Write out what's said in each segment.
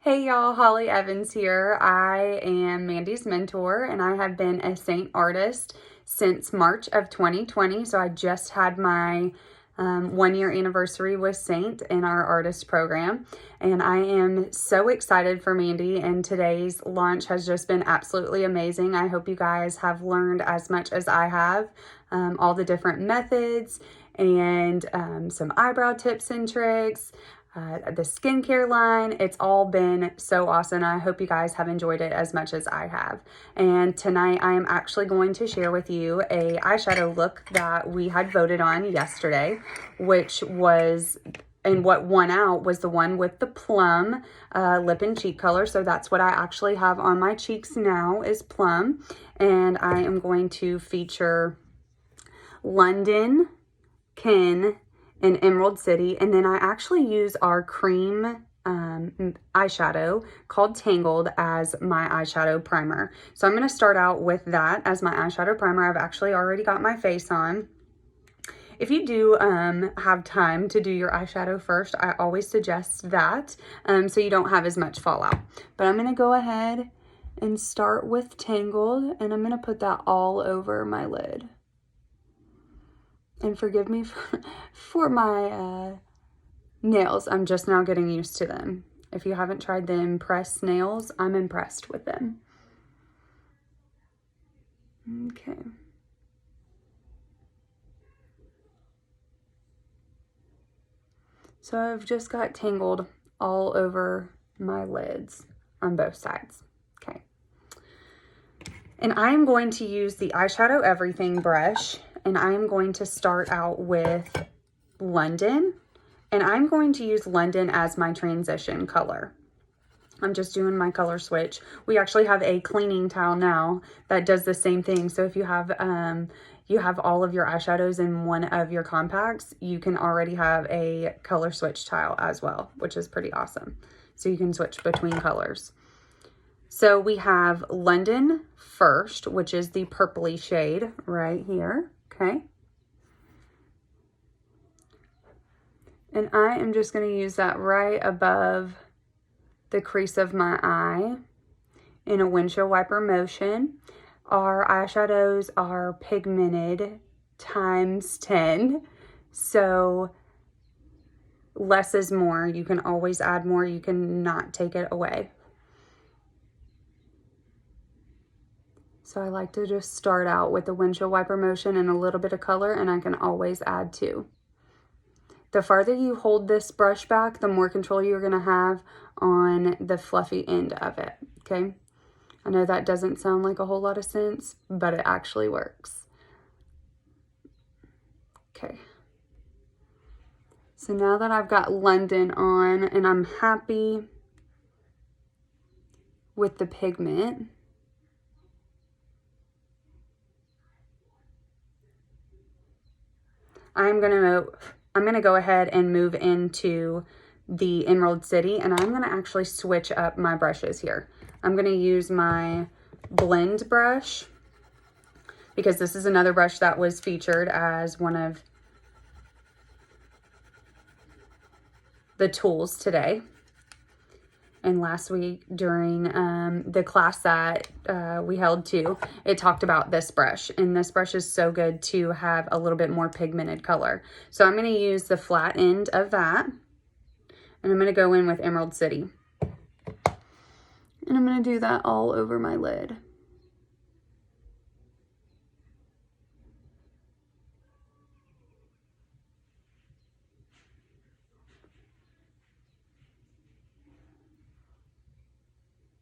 Hey y'all, Holly Evans here. I am Mandy's mentor and I have been a Saint artist since March of 2020. So I just had my 1-year anniversary with Saint in our artist program. And I am so excited for Mandy, and today's launch has just been absolutely amazing. I hope you guys have learned as much as I have, all the different methods and some eyebrow tips and tricks. The skincare line, it's all been so awesome. I hope you guys have enjoyed it as much as I have. And tonight I am actually going to share with you a eyeshadow look that we had voted on yesterday, which was, and what won out was the one with the plum lip and cheek color. So that's what I actually have on my cheeks now, is plum. And I am going to feature London, Ken, and Emerald City, and then I actually use our cream eyeshadow called Tangled as my eyeshadow primer. So I'm going to start out with that as my eyeshadow primer. I've actually already got my face on. If you do have time to do your eyeshadow first, I always suggest that, so you don't have as much fallout. But I'm going to go ahead and start with Tangled, and I'm going to put that all over my lid. And forgive me for my nails. I'm just now getting used to them. If you haven't tried the Impress nails, I'm impressed with them. Okay. So I've just got Tangled all over my lids on both sides. Okay. And I am going to use the Eyeshadow Everything brush. And I'm going to start out with London, and I'm going to use London as my transition color. I'm just doing my color switch. We actually have a cleaning towel now that does the same thing. So if you have all of your eyeshadows in one of your compacts, you can already have a color switch tile as well, which is pretty awesome. So you can switch between colors. So we have London first, which is the purpley shade right here. Okay. And I am just going to use that right above the crease of my eye in a windshield wiper motion. Our eyeshadows are pigmented times 10. So less is more. You can always add more. You can not take it away. So I like to just start out with the windshield wiper motion and a little bit of color, and I can always add to. The farther you hold this brush back, the more control you're going to have on the fluffy end of it, okay? I know that doesn't sound like a whole lot of sense, but it actually works. Okay. So now that I've got London on and I'm happy with the pigment, I'm gonna go ahead and move into the Emerald City, and I'm gonna actually switch up my brushes here. I'm gonna use my blend brush because this is another brush that was featured as one of the tools today. And last week during the class that we held too, it talked about this brush. And this brush is so good to have a little bit more pigmented color. So I'm going to use the flat end of that. And I'm going to go in with Emerald City. And I'm going to do that all over my lid.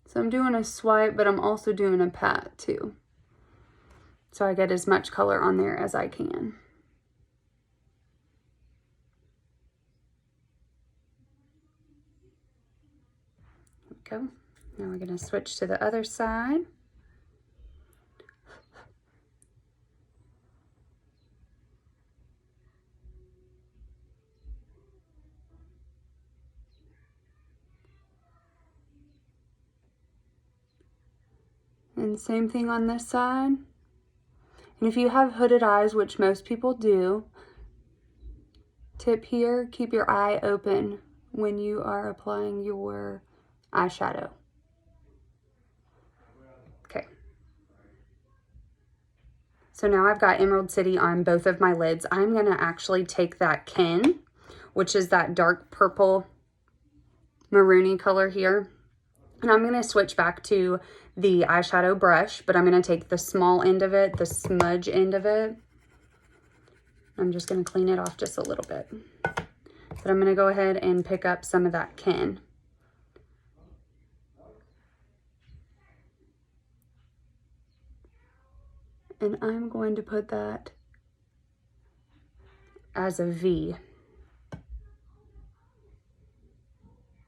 So I'm doing a swipe, but I'm also doing a pat too. So I get as much color on there as I can. There we go. Now we're going to switch to the other side. And same thing on this side. And if you have hooded eyes, which most people do, tip here, keep your eye open when you are applying your eyeshadow. Okay. So now I've got Emerald City on both of my lids. I'm going to actually take that Ken, which is that dark purple maroony color here, and I'm going to switch back to the eyeshadow brush, but I'm going to take the small end of it, the smudge end of it. I'm just going to clean it off just a little bit. But I'm going to go ahead and pick up some of that Ken. And I'm going to put that as a V.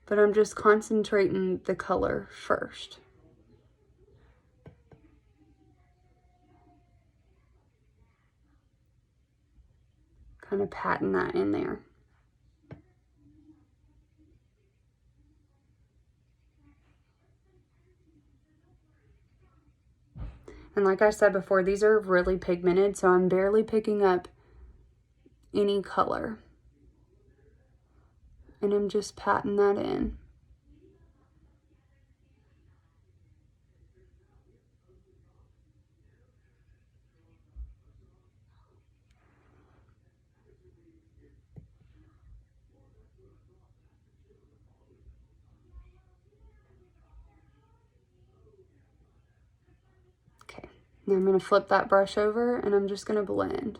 But I'm just concentrating the color first. Kind of patting that in there. And like I said before, these are really pigmented, so I'm barely picking up any color. And I'm just patting that in. Okay, now I'm going to flip that brush over and I'm just going to blend.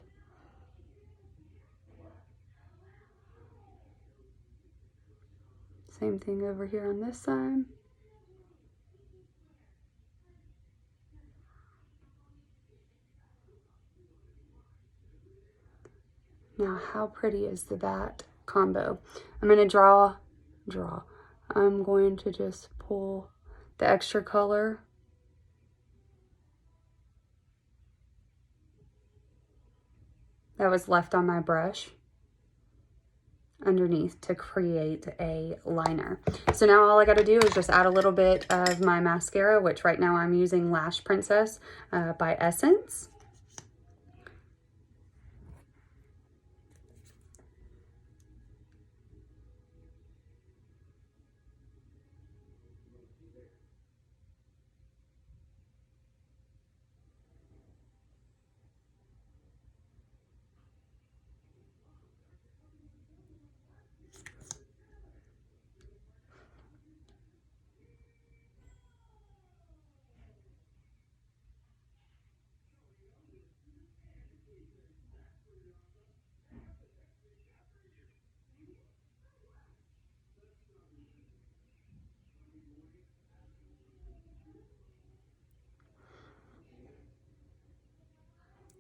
Same thing over here on this side. Now, how pretty is that combo? I'm going to draw. I'm going to just pull the extra color that was left on my brush underneath to create a liner. So now all I got to do is just add a little bit of my mascara, which right now I'm using Lash Princess by Essence.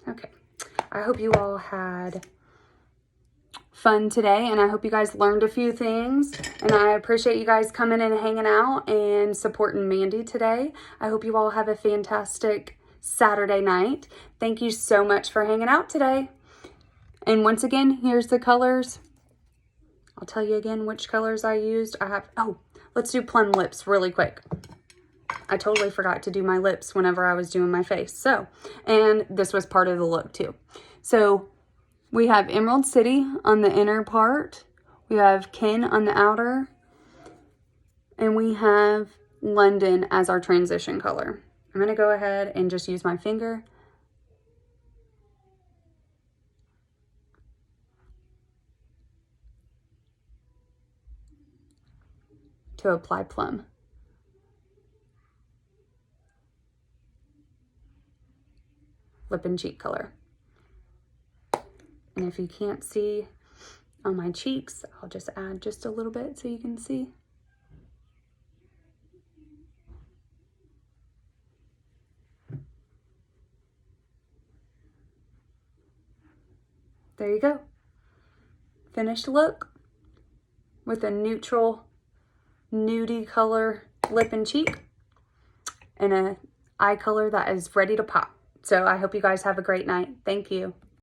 Okay, I hope you all had fun today, and I hope you guys learned a few things, and I appreciate you guys coming and hanging out and supporting Mandy today. I hope you all have a fantastic Saturday night. Thank you so much for hanging out today. And once again, here's the colors. I'll tell you again which colors I used. Let's do plum lips really quick. I totally forgot to do my lips whenever I was doing my face. So, and this was part of the look too. So we have Emerald City on the inner part. We have Ken on the outer. And we have London as our transition color. I'm going to go ahead and just use my finger to apply plum. Lip and cheek color. And if you can't see on my cheeks, I'll just add just a little bit so you can see. There you go. Finished look with a neutral nudie color lip and cheek and an eye color that is ready to pop. So I hope you guys have a great night. Thank you.